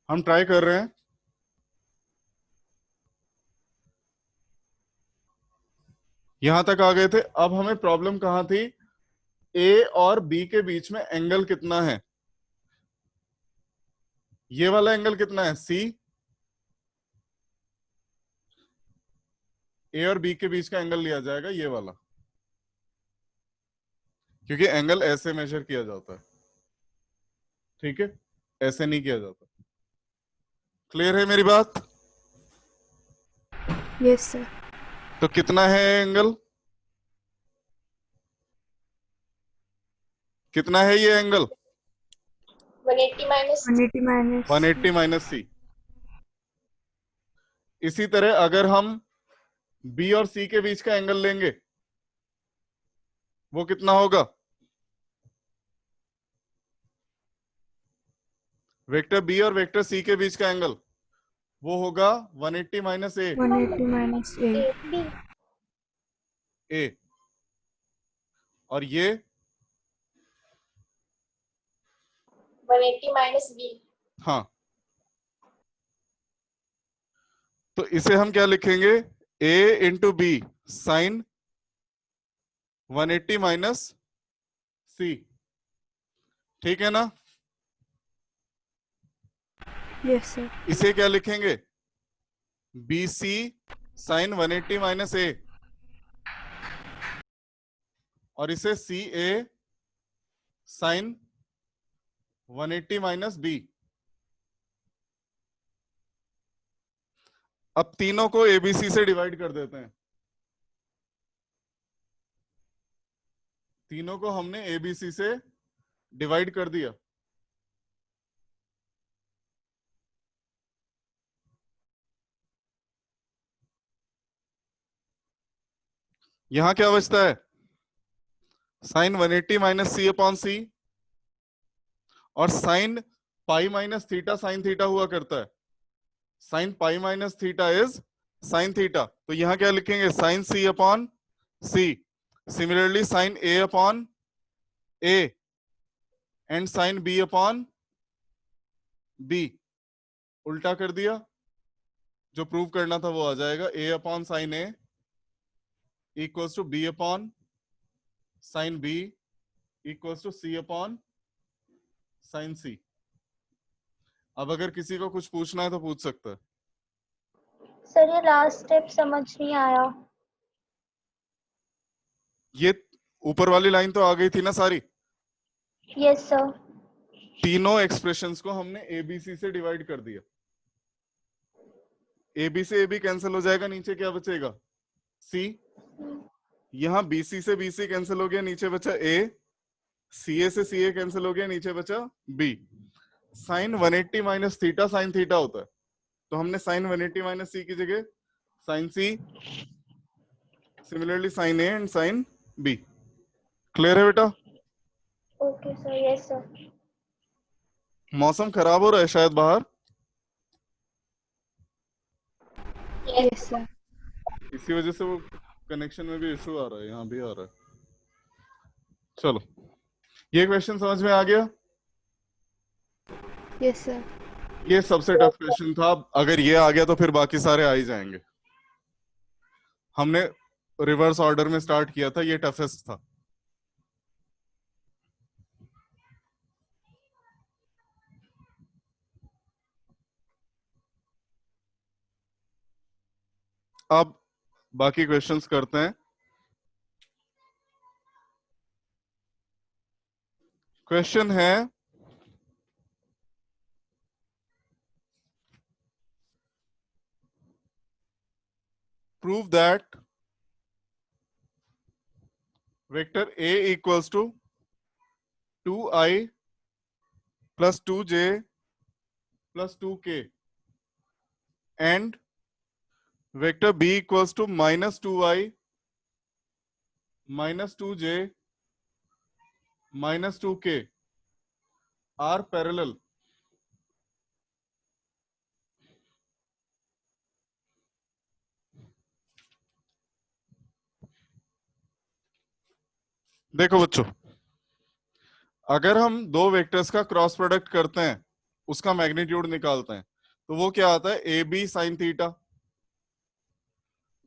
हम ट्राई कर रहे हैं। यहां तक आ गए थे। अब हमें प्रॉब्लम कहां थी? ए और बी के बीच में एंगल कितना है? ये वाला एंगल कितना है? सी। ए और बी के बीच का एंगल लिया जाएगा ये वाला, क्योंकि एंगल ऐसे मेजर किया जाता है, ठीक है, ऐसे नहीं किया जाता। क्लियर है मेरी बात? Yes sir. तो कितना है एंगल? कितना है ये एंगल? 180 माइनस 180 माइनस 180 माइनस सी। इसी तरह अगर हम बी और सी के बीच का एंगल लेंगे, वो कितना होगा? वेक्टर बी और वेक्टर सी के बीच का एंगल वो होगा 180 minus A. 180 minus A. A B. A. और ये 180 माइनस बी। हाँ, तो इसे हम क्या लिखेंगे? ए इंटू बी साइन 180 माइनस सी। ठीक है ना? Yes sir. इसे क्या लिखेंगे? बी सी साइन 180 माइनस ए। और इसे सी ए साइन 180 माइनस बी। अब तीनों को एबीसी से डिवाइड कर देते हैं। तीनों को हमने एबीसी से डिवाइड कर दिया। यहां क्या बचता है? Sine 180 minus C upon C. और sine pi minus theta sine theta हुआ करता है। Sine pi minus theta is sine theta. तो यहां क्या लिखेंगे? Sine C upon C. Similarly sine A upon A and sine B upon B. उल्टा कर दिया, जो प्रूव करना था वो आ जाएगा। A upon sine A equals to B upon sine B equals to C upon sine C. अब अगर किसी को कुछ पूछना है तो पूछ सकता है। सर ये लास्ट स्टेप समझ नहीं आया। ये ऊपर वाली लाइन तो आ गई थी ना सारी? Yes sir. तीनों एक्सप्रेशंस को हमने एबीसी से डिवाइड कर दिया। ए बी से ए बी कैंसिल हो जाएगा, नीचे क्या बचेगा? सी। यहां बीसी से बीसी कैंसिल हो गया, नीचे बचा ए। सी ए से सी ए कैंसिल हो गया, नीचे बचा B. Sine 180 minus theta sine theta होता है, तो हमने साइन 180 माइनस सी की जगह sine C, similarly sine A and sine B. Clear है बेटा? Okay sir. Yes sir. मौसम खराब हो रहा है शायद बाहर, यस सर। इसी वजह से वो कनेक्शन में भी इशू आ रहा है, यहाँ भी आ रहा है। चलो, ये क्वेश्चन समझ में आ गया? Yes sir. ये सबसे टफ क्वेश्चन था। अगर ये आ गया तो फिर बाकी सारे आ ही जाएंगे। हमने रिवर्स ऑर्डर में स्टार्ट किया था, ये टफेस्ट था। अब बाकी क्वेश्चंस करते हैं। क्वेश्चन है, prove that vector A equals to 2i plus 2j plus 2k and vector B equals to minus 2i minus 2j minus 2k are parallel. देखो बच्चों, अगर हम दो वेक्टर्स का क्रॉस प्रोडक्ट करते हैं उसका मैग्नीट्यूड निकालते हैं, तो वो क्या आता है, ए बी साइन थीटा।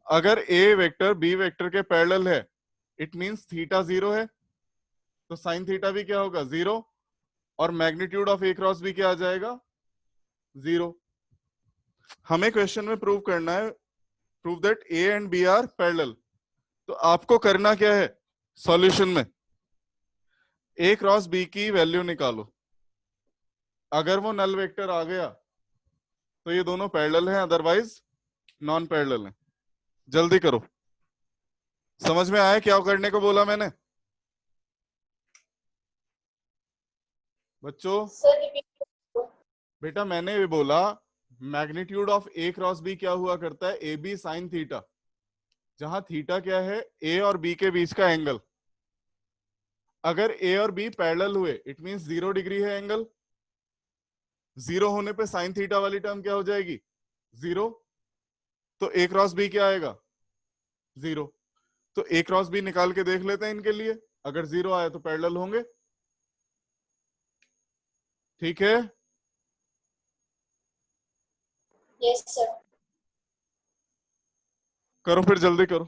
अगर ए वेक्टर बी वेक्टर के पैरेलल है, इट मींस थीटा 0 है, तो साइन थीटा भी क्या होगा, 0, और magnitude of A cross B क्या आ जाएगा, 0। हमें क्वेश्चन में प्रूव करना है, prove that A and B are parallel. तो आपको करना क्या है, सॉल्यूशन में ए क्रॉस बी की वैल्यू निकालो। अगर वो नल वेक्टर आ गया तो ये दोनों पैरेलल हैं, अदरवाइज नॉन पैरेलल हैं। जल्दी करो, समझ में आया क्या करने को बोला मैंने बच्चों? बेटा मैंने भी बोला magnitude of A cross B क्या हुआ करता है, ए बी साइन थीटा, जहां थीटा क्या है, ए और बी के बीच का एंगल। अगर ए और बी पैरेलल हुए, इट मींस 0 डिग्री है एंगल। 0 होने पे साइन थीटा वाली टर्म क्या हो जाएगी, 0। तो ए क्रॉस बी क्या आएगा, 0। तो ए क्रॉस बी निकाल के देख लेते हैं इनके लिए, अगर 0 आया तो पैरेलल होंगे। ठीक है, यस सर। करो फिर, जल्दी करो।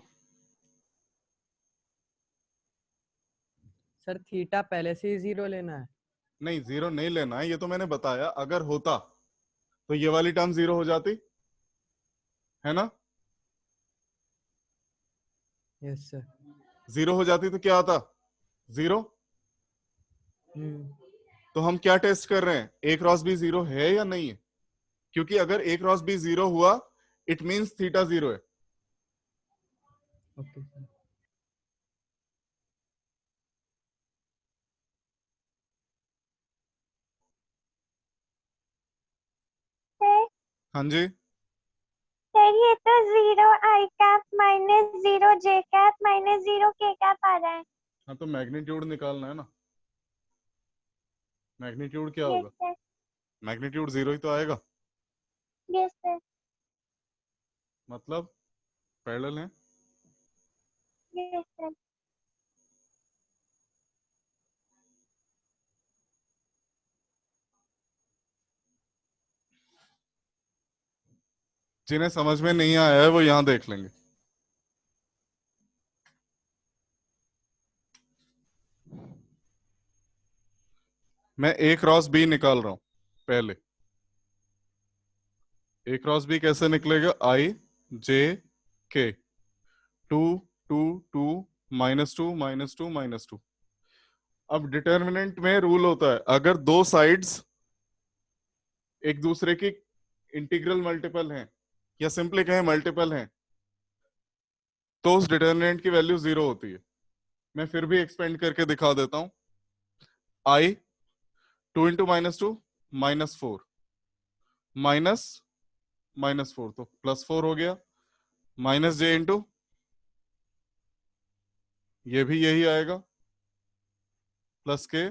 सर थीटा पहले से ही 0 लेना है। नहीं 0 नहीं लेना है, ये तो मैंने बताया। अगर होता तो ये वाली टर्म 0 हो जाती है ना, यस सर। 0 हो जाती तो क्या आता, 0। तो हम क्या टेस्ट कर रहे हैं, ए क्रॉस बी 0 है या नहीं है, क्योंकि अगर ए क्रॉस बी 0 हुआ इट मींस थीटा 0 है। Okay sir. हाँ जी, सर ये तो 0 आई कैप माइनस 0 जे कैप माइनस 0 के कैप आ रहा है। हाँ तो मैग्नीट्यूड निकालना है ना, मैग्नीट्यूड क्या यस होगा, सर। मैग्नीट्यूड 0 ही तो आएगा, यस सर। मतलब पैरेलल है। Yes sir. जिन्हें समझ में नहीं आया है वो यहां देख लेंगे। मैं ए क्रॉस बी निकाल रहा हूं पहले। ए क्रॉस बी कैसे निकलेगा, आई जे के, 2 2 2 -2 -2 -2। अब डिटर्मिनेंट में रूल होता है, अगर दो साइड्स एक दूसरे की इंटीग्रल मल्टीपल हैं या सिंपली कहें मल्टीपल हैं, तो उस डिटर्मिनेंट की वैल्यू 0 होती है। मैं फिर भी एक्सपेंड करके दिखा देता हूं। आई 2 × -2 -4 माइनस -4 तो +4 हो गया, माइनस जे इंटू ये भी यही आएगा, प्लस के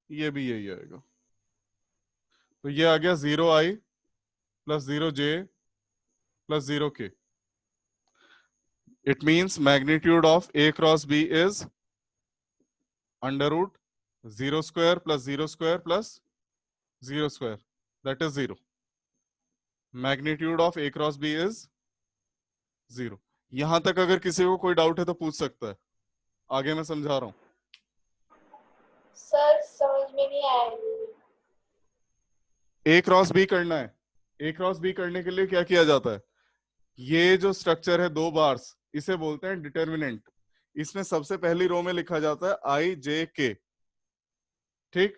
ये भी यही आएगा। तो ये आ गया 0i + 0j + 0k। It means magnitude of A × B is √ 0² + 0² + 0², that is 0. Magnitude of A × B is 0. यहां तक अगर किसी को कोई डाउट है तो पूछ सकता है, आगे मैं समझा रहा हूं। सर समझ में नहीं आया। A × B करना है, A × B करने के लिए क्या किया जाता है, ये जो स्ट्रक्चर है 2 बार्स, इसे बोलते हैं डिटर्मिनेंट। इसमें सबसे पहली रो में लिखा जाता है आई जे के, ठीक।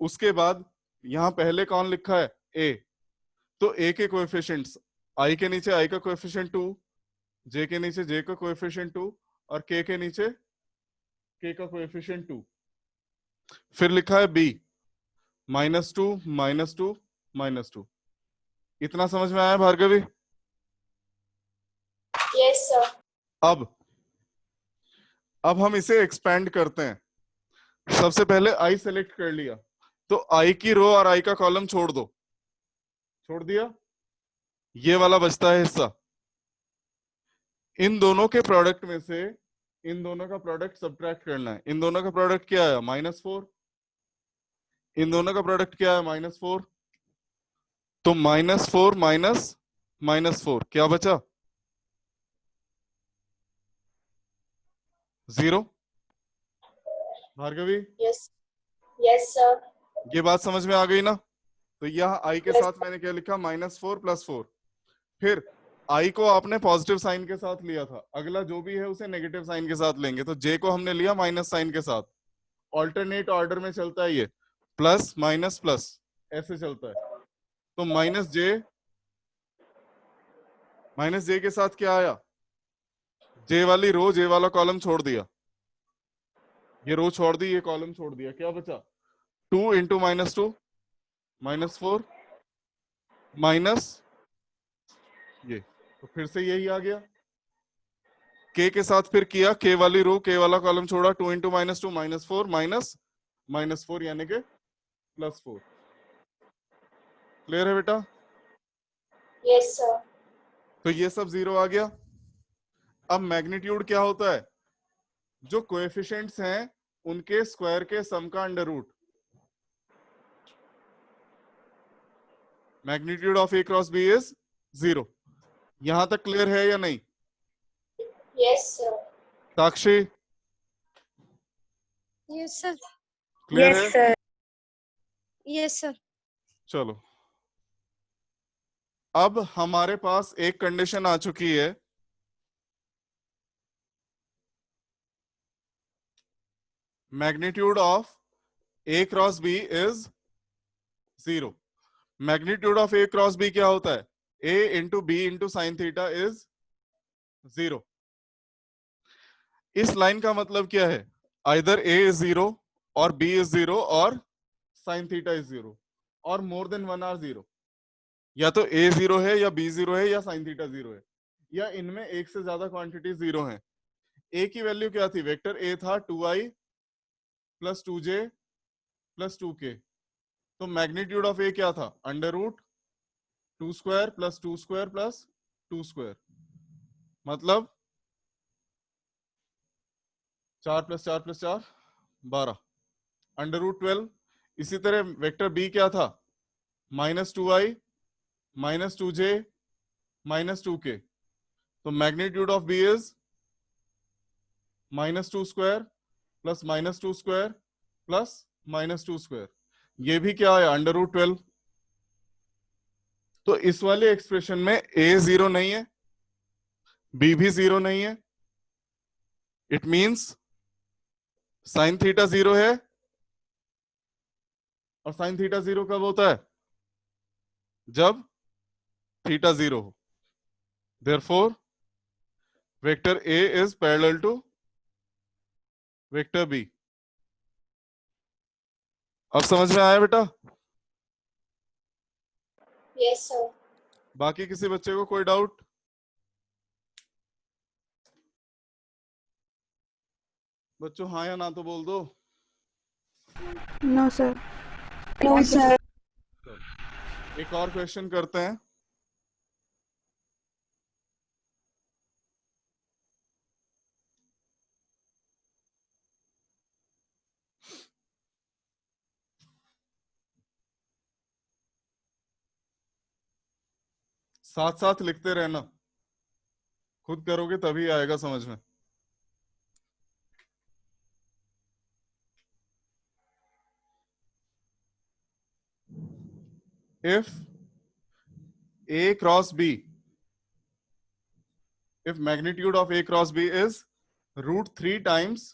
उसके बाद यहां पहले कौन लिखा है, ए। तो ए के कोएफिशिएंट्स, आई के नीचे आई का कोएफिशिएंट 2, जे के नीचे जे का कोएफिशिएंट 2 और के नीचे के का कोएफिशिएंट 2। फिर लिखा है बी -2 -2 -2। इतना समझ में आया भार्गवी? Yes sir. अब हम इसे एक्सपेंड करते हैं। सबसे पहले आई सेलेक्ट कर लिया, तो आई की रो और आई का कॉलम छोड़ दो, छोड़ दिया, ये वाला बचता है हिस्सा। इन दोनों के प्रोडक्ट में से इन दोनों का प्रोडक्ट सब्ट्रैक्ट करना है। इन दोनों का प्रोडक्ट क्या आया, -4। इन दोनों का प्रोडक्ट क्या है? -4। तो -4 माइनस -4 क्या बचा? 0। Bhargavi, yes yes sir. ये बात समझ में आ गई ना? तो यहाँ i के Yes. साथ मैंने क्या लिखा? -4 + 4। फिर i को आपने पॉजिटिव साइन के साथ लिया था, अगला जो भी है उसे नेगेटिव साइन के साथ लेंगे। तो j को हमने लिया माइनस साइन के साथ। ऑल्टरनेट ऑर्डर में चलता है ये, प्लस माइनस प्लस ऐसे चलता है। तो माइनस जे के साथ क्या आया? जे वाली रो जे वाला कॉलम छोड़ दिया, ये रो छोड़ दी, ये कॉलम छोड़ दिया, क्या बचा? 2 × -2 -4 माइनस ये, तो फिर से यही आ गया। k के साथ फिर किया, k वाली रो k वाला कॉलम छोड़ा, 2 × -2 -4 -4 यानी के +4। क्लियर है बेटा? Yes sir. तो ये सब 0 आ गया। अब मैग्नीट्यूड क्या होता है? जो कोएफिशिएंट्स हैं उनके स्क्वायर के सम का under root. Magnitude of a cross b is 0। यहां तक क्लियर है या नहीं? Yes sir. Sakshi, Yes, sir. Clear है? Yes, sir. Yes, sir. चलो, अब हमारे पास एक कंडीशन आ चुकी है। Magnitude of a cross b is 0। Magnitude of a cross b क्या होता है? a × b × sin theta is 0। इस लाइन का मतलब क्या है? आइदर a इज 0 और b इज 0 और sin थीटा इज 0 और मोर देन 1 आर 0। या तो a 0 है या b 0 है या sin थीटा 0 है, या इनमें एक से ज्यादा क्वांटिटी 0 है। a की वैल्यू क्या थी? वेक्टर a था 2i + 2j + 2k। तो मैग्नीट्यूड ऑफ a क्या था? √2² + 2² + 2², मतलब 4 + 4 + 4 12, √12। इसी तरह वेक्टर b क्या था? -2i - 2j - 2k। तो मैग्नीट्यूड ऑफ b इज -2² + -2² + -2²। ये भी क्या है? √12। तो इस वाले एक्सप्रेशन में a 0 नहीं है, b भी 0 नहीं है। इट मींस sin थीटा 0 है, और sin थीटा 0 कब होता है? जब थीटा 0 हो। Therefore, vector a is parallel to vector b। अब समझ में आया बेटा? Yes sir. बाकी किसी बच्चे को कोई डाउट? बच्चों हाँ या ना तो बोल दो। No, sir. No, sir. एक और क्वेश्चन करते हैं। साथ साथ लिखते रहना, खुद करोगे तभी आएगा समझ में। If a cross b, if magnitude of a cross b is √3 times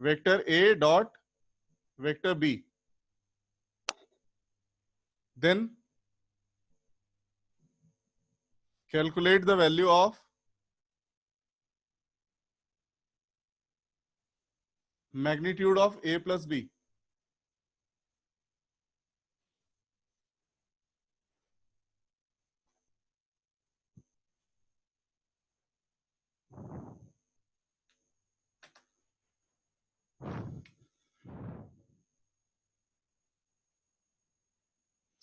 vector a dot vector b, then calculate the value of magnitude of a plus b।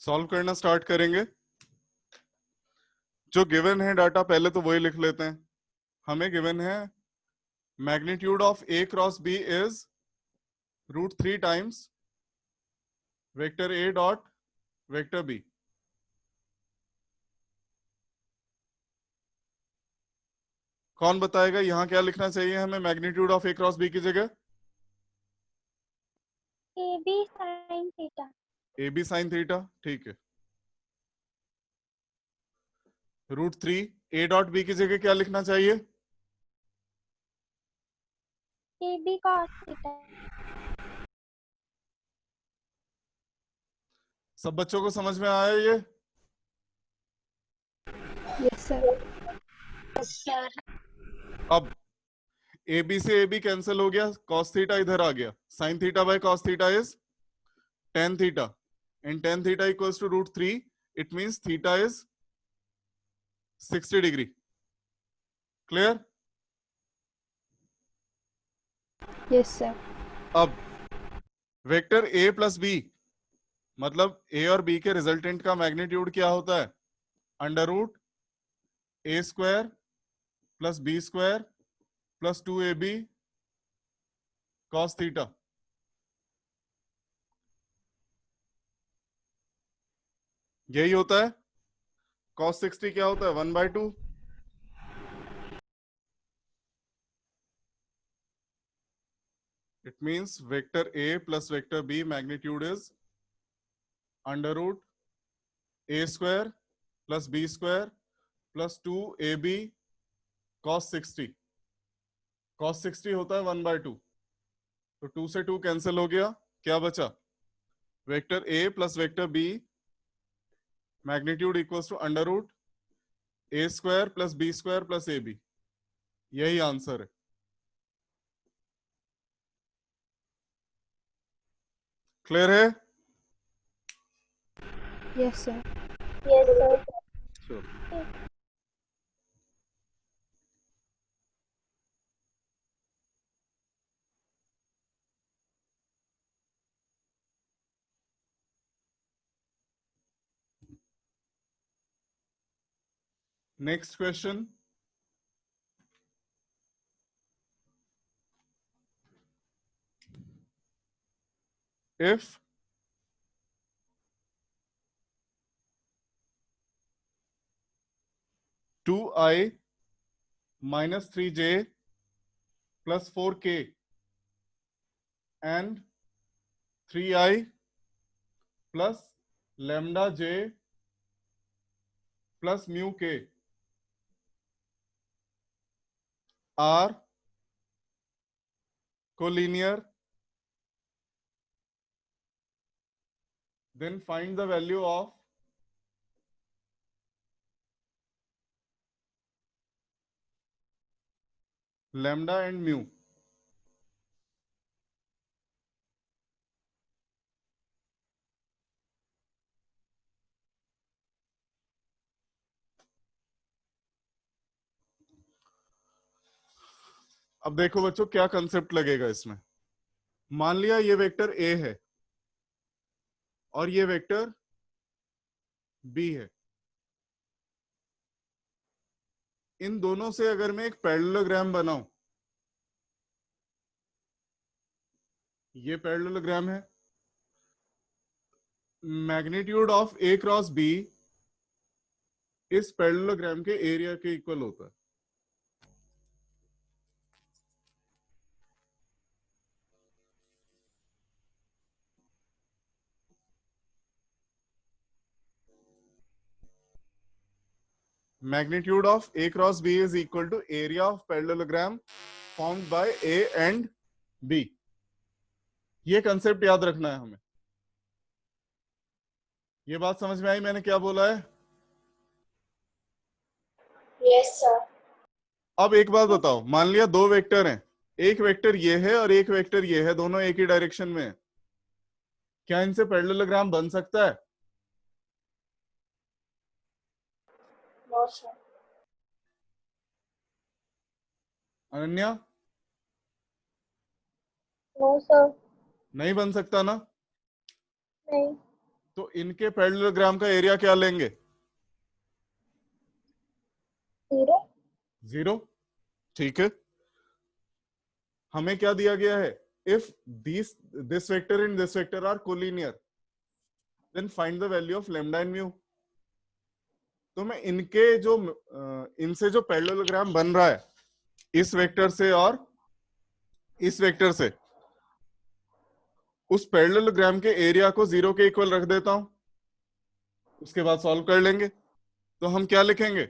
Solve करना स्टार्ट करेंगे। जो गिवन है डाटा पहले तो वही लिख लेते हैं। हमें गिवन है magnitude of a cross b is √3 times vector A dot vector B. कौन बताएगा यहां क्या लिखना चाहिए हमें magnitude of A cross B की जगह? AB sin theta. A B sine theta, ठीक है। √3 ए डॉट बी की जगह क्या लिखना चाहिए? AB cos theta. सब बच्चों को समझ में आया ये? Yes, sir. Sir. अब ए बी से ए बी कैंसिल हो गया, कॉस थीटा इधर आ गया, sine theta by cos theta is tan theta and tan theta equals to √3। It means theta is 60 degree. Clear? Yes, sir. अब vector A plus B मतलब A और B के resultant का मैग्नीट्यूड क्या होता है? Under root A square plus B square plus 2ab cos थीटा। यही होता है। कॉस 60 क्या होता है? 1/2। It means vector A plus vector B magnitude is under root A square plus B square plus 2ab cos 60। Cos 60 होता है 1/2, तो 2 से 2 कैंसिल हो गया, क्या बचा? Vector A plus vector B magnitude equals to under root A square plus B square plus A B. यही answer है। क्लियर है? Yes, sir. Yes, sir. Sure. Next question. If (2i minus 3j plus 4k and 3i plus lambda j plus mu k are collinear, then find the value of lambda and mu. अब देखो बच्चों क्या concept लगेगा इसमें। मान लिया ये vector A है और ये वेक्टर बी है। इन दोनों से अगर मैं एक पैरेललोग्राम बनाऊं, ये पैरेललोग्राम है, magnitude of A cross B इस पैरेललोग्राम के एरिया के इक्वल होता है। Magnitude of A cross B is equal to area of parallelogram formed by A and B. ये कंसेप्ट याद रखना है हमें। ये बात समझ में आई मैंने क्या बोला है? Yes, sir. अब एक बात बताओ, मान लिया दो वेक्टर हैं, एक वेक्टर ये है और एक वेक्टर ये है, दोनों एक ही डायरेक्शन में है, क्या इनसे पैरेललोग्राम बन सकता है? No, sir. Ananya, No, sir. नहीं बन सकता ना? नहीं. तो इनके पैरेललोग्राम का एरिया क्या लेंगे? 0. 0। ठीक है, हमें क्या दिया गया है? If this vector and this vector are collinear, then find the value of lambda and mu. तो मैं इनके जो इनसे जो पैरेललोग्राम बन रहा है इस वेक्टर से और इस वेक्टर से, उस पैरेललोग्राम के एरिया को 0 के इक्वल रख देता हूं, उसके बाद सॉल्व कर लेंगे। तो हम क्या लिखेंगे?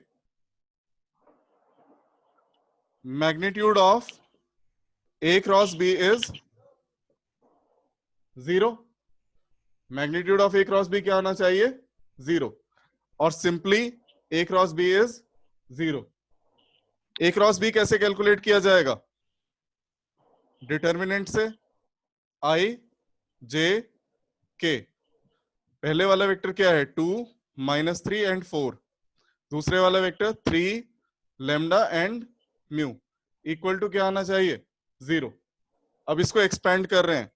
Magnitude of A cross B is 0। Magnitude of A cross B क्या आना चाहिए? 0। और simply A cross B is 0। A cross B कैसे कैलकुलेट किया जाएगा? डिटर्मिनेंट से I J K। पहले वाला वेक्टर क्या है? 2 -3 एंड 4। दूसरे वाला vector 3 lambda and mu equal to क्या आना चाहिए? 0। अब इसको एक्सपेंड कर रहे हैं,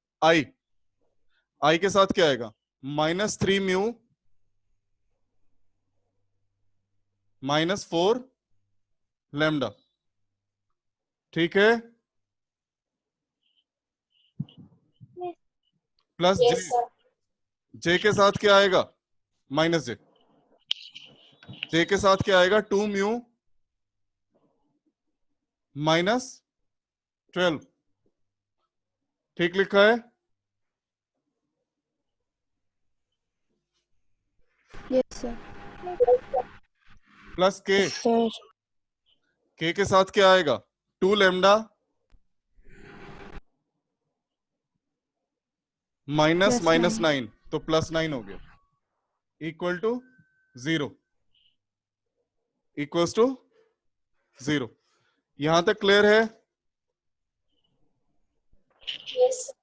आई के साथ क्या आएगा? -3 म्यू -4 लैम्डा। ठीक है, प्लस Yes, sir. जे के साथ क्या आएगा? -j। जे के साथ क्या आएगा? 2 म्यू -12। ठीक लिखा है? Yes, sir. प्लस के, Sir. के के साथ क्या आएगा? 2 लैम्डा माइनस Plus nine. -9, तो +9 हो गया, इक्वल टू 0। Equals to 0। यहां तक क्लियर है? Yes, sir.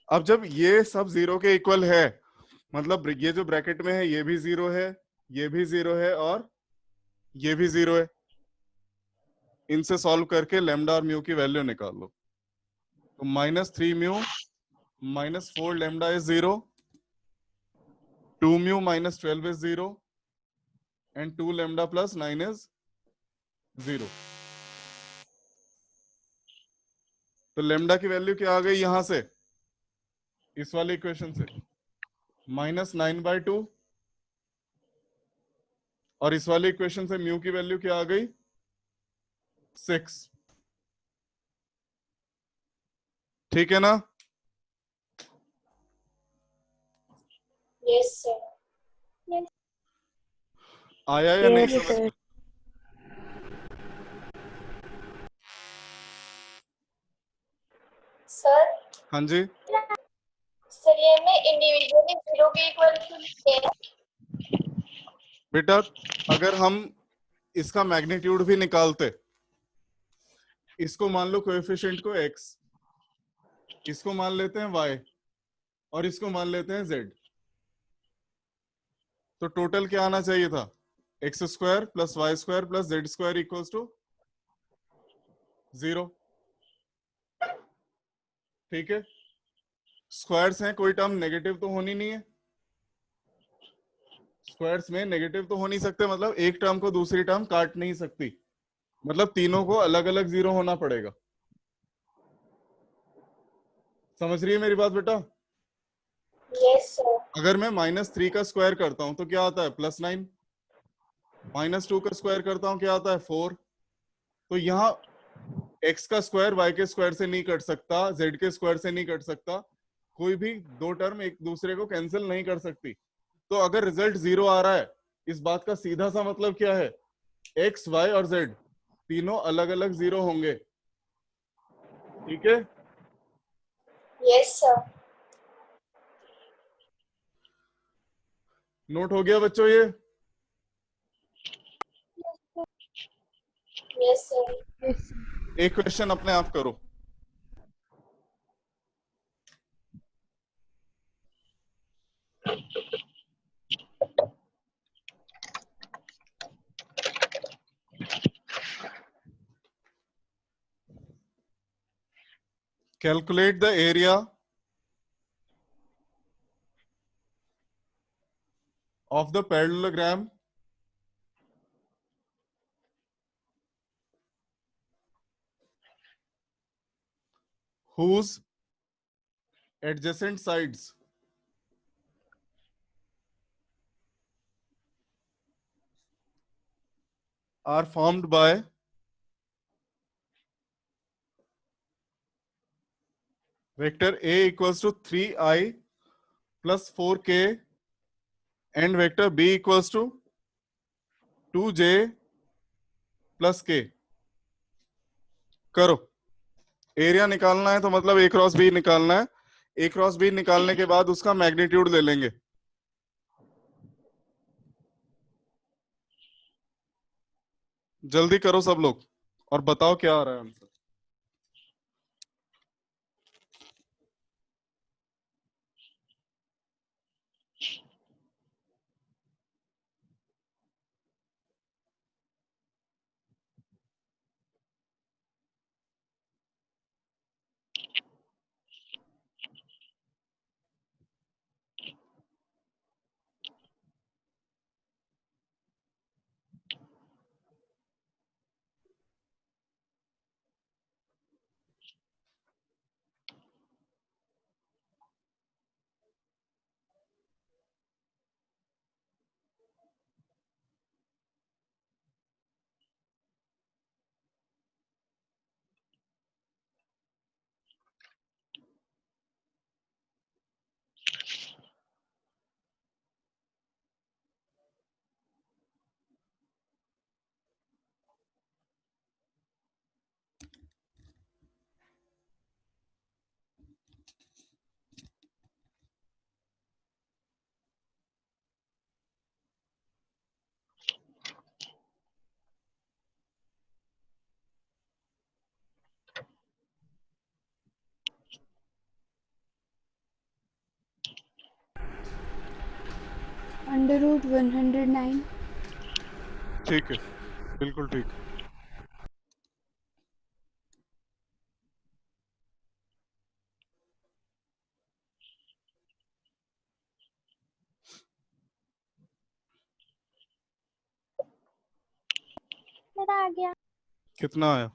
अब जब ये सब 0 के इक्वल है, मतलब ये जो ब्रैकेट में है ये भी 0 है, ये भी 0 है और ये भी 0 है, इनसे सॉल्व करके लैम्डा और म्यू की वैल्यू निकाल लो। तो -3 mu -4 lambda is 0, 2 mu -12 is 0 and 2 lambda plus 9 is 0। तो लैम्डा की वैल्यू क्या आ गई यहां से, इस वाले इक्वेशन से? -9/2। और इस वाले इक्वेशन से म्यू की वैल्यू क्या आ गई? 6। ठीक है ना? Yes, sir. आया या नहीं Yes, समझ sir. में? Sir, हाँ जी, सर ये मैं इंडिविजुअली 0 के इक्वल लिखे हैं। बेटा अगर हम इसका मैग्नीट्यूड भी निकालते, इसको मान लो कोएफिशिएंट को x, इसको मान लेते हैं y और इसको मान लेते हैं z, तो टोटल क्या आना चाहिए था? x² + y² + z² equals to 0। ठीक है, स्क्वायर्स हैं, कोई टर्म नेगेटिव तो होनी नहीं है। स्क्वायर्स में नेगेटिव तो हो नहीं सकते, मतलब एक टर्म को दूसरी टर्म काट नहीं सकती, मतलब तीनों को अलग अलग 0 होना पड़ेगा। समझ रही है मेरी बात बेटा? Yes, sir. अगर मैं -3 का स्क्वायर करता हूं तो क्या आता है? +9। -2 का स्क्वायर करता हूं क्या आता है? 4। तो यहाँ x का स्क्वायर y के स्क्वायर से नहीं कट सकता, z के स्क्वायर से नहीं कट सकता, कोई भी दो टर्म एक दूसरे को कैंसिल नहीं कर सकती। तो अगर रिजल्ट 0 आ रहा है, इस बात का सीधा सा मतलब क्या है? x, y और z तीनों अलग अलग 0 होंगे। ठीक है, Yes, sir. नोट हो गया बच्चों ये? Yes, sir. Yes, sir. एक क्वेश्चन अपने आप करो। Calculate the area of the parallelogram whose adjacent sides are formed by vector A equals to 3i plus 4k and vector B equals to 2j plus k. करो, area निकालना है तो मतलब ए cross B निकालना है। ए क्रॉस बी निकालने के बाद उसका मैग्नीट्यूड ले लेंगे। जल्दी करो सब लोग और बताओ क्या आ रहा है आंसर। Under root 109। ठीक है, बिल्कुल ठीक। मेरा आ गया। कितना आया?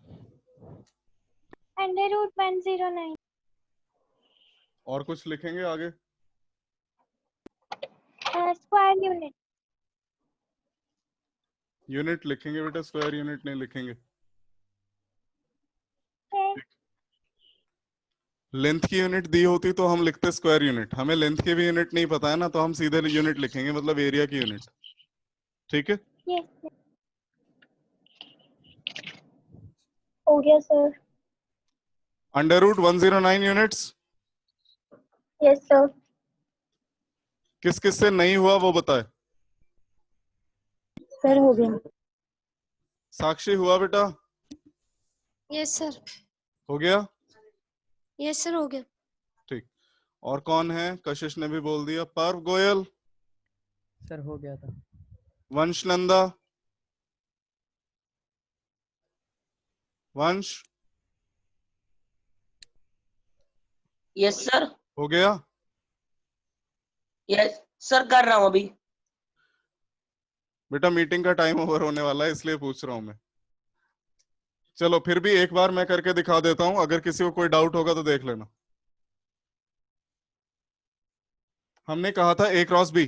Under root 109। और कुछ लिखेंगे आगे? Square unit. यूनिट लिखेंगे बेटा, स्क्वायर यूनिट नहीं लिखेंगे। लेंथ की यूनिट दी होती तो हम लिखते स्क्वायर यूनिट, हमें लेंथ की भी यूनिट नहीं पता है ना, तो हम सीधे यूनिट लिखेंगे, मतलब एरिया की यूनिट। ठीक है, यस हो गया sir. Under root 109 units. Yes sir. किस किस से नहीं हुआ वो बताए। सर हो गया। साक्षी हुआ बेटा? Yes sir. हो गया? यस सर हो गया। ठीक। और कौन है? कशिश ने भी बोल दिया। पर्व गोयल? सर हो गया था। वंश नंदा? वंश? Yes sir. हो गया? यस सर कर रहा हूँ अभी। बेटा मीटिंग का टाइम ओवर होने वाला है इसलिए पूछ रहा हूं मैं। चलो फिर भी एक बार मैं करके दिखा देता हूं, अगर किसी को कोई डाउट होगा तो देख लेना। हमने कहा था ए क्रॉस बी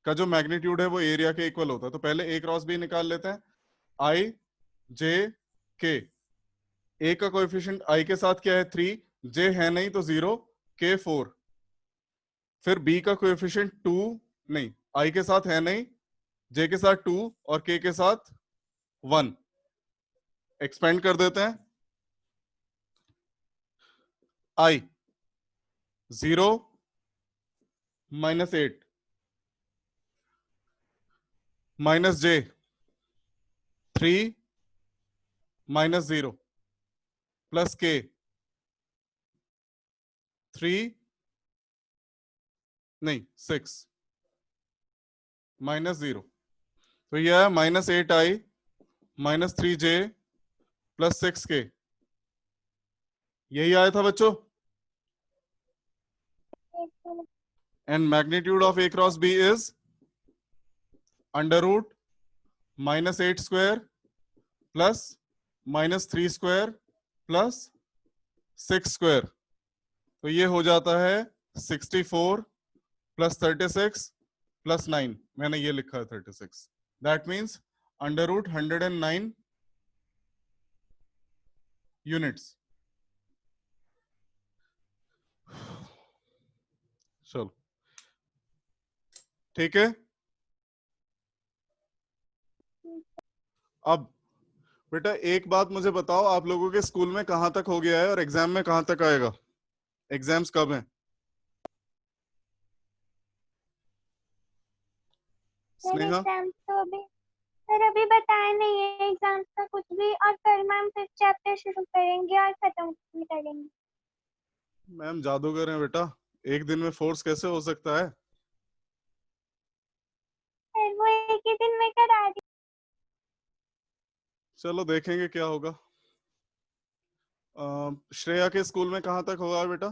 का जो मैग्नीट्यूड है वो एरिया के इक्वल होता है, तो पहले ए क्रॉस बी निकाल लेते हैं। आई जे के, ए का कोएफिशिएंट आई के साथ क्या है 3, जे है नहीं तो 0, के 4। फिर बी का कोएफिशिएंट 2 नहीं, आई के साथ है नहीं, जे के साथ 2 और के साथ 1। एक्सपेंड कर देते हैं। आई 0 -8 माइनस जे 3 -0 प्लस के 3 नहीं 6 -0, तो यह है -8i -3j प्लस 6k। यही आया था बच्चों। And magnitude of A cross B is under root -8 square plus -3 square plus 6 square, तो ये हो जाता है 64 प्लस 36 प्लस 9, मैंने ये लिखा है 36। That means under root 109 units. चलो ठीक है। अब बेटा एक बात मुझे बताओ, आप लोगों के स्कूल में कहां तक हो गया है और एग्जाम में कहां तक आएगा? एग्जाम्स कब हैं? सर स्नेहा, एग्जाम तो अभी सर अभी बताया नहीं है एग्जाम्स का कुछ भी, और कल मैम 5th चैप्टर शुरू करेंगे और खत्म भी करेंगे। मैम जादूगर हैं बेटा, एक दिन में फोर्स कैसे हो सकता है? सर वो एक ही दिन में करा दी। चलो देखेंगे क्या होगा। श्रेया के स्कूल में कहां तक होगा बेटा?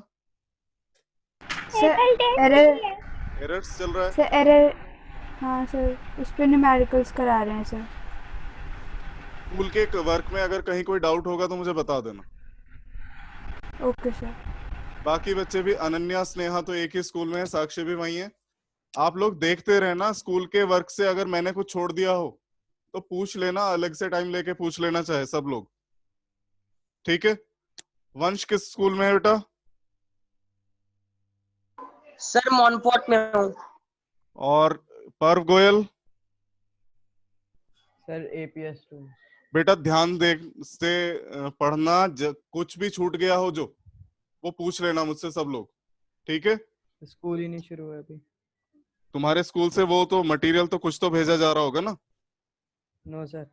सर कल टेस्ट एरर भी है। एरर्स चल रहा है? सर एरर, हाँ सर उस पर न्यूमेरिकल्स करा रहे हैं सर। स्कूल के वर्क में अगर कहीं कोई डाउट होगा तो मुझे बता देना। Okay sir. बाकी बच्चे भी, अनन्या स्नेहा तो एक ही स्कूल में है, साक्षी भी वही है। आप लोग देखते रहना, स्कूल के वर्क से अगर मैंने कुछ छोड़ दिया हो तो पूछ लेना, अलग से टाइम लेके पूछ लेना चाहे सब लोग, ठीक है? वंश किस स्कूल में है बेटा? सर मॉनफोर्ट में हूँ। और पर्व गोयल? Sir APS 2। बेटा ध्यान दे से पढ़ना, कुछ भी छूट गया हो जो, वो पूछ लेना मुझसे सब लोग, ठीक है? स्कूल ही नहीं शुरू हुआ अभी। तुम्हारे स्कूल से वो तो मटेरियल तो कुछ तो भेजा जा रहा होगा ना? No sir.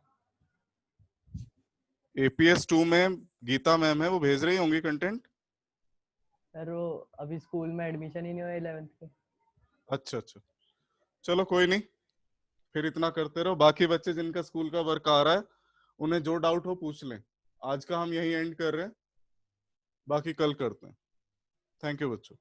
APS 2 में गीता मैम है, वो भेज रही होंगी कंटेंट। सर वो अभी स्कूल में एडमिशन ही नहीं हुआ 11th के। अच्छा अच्छा, चलो कोई नहीं, फिर इतना करते रहो। बाकी बच्चे जिनका स्कूल का वर्क आ रहा है उन्हें जो डाउट हो पूछ लें। आज का हम यही एंड कर रहे हैं, बाकी कल करते हैं। थैंक यू बच्चों।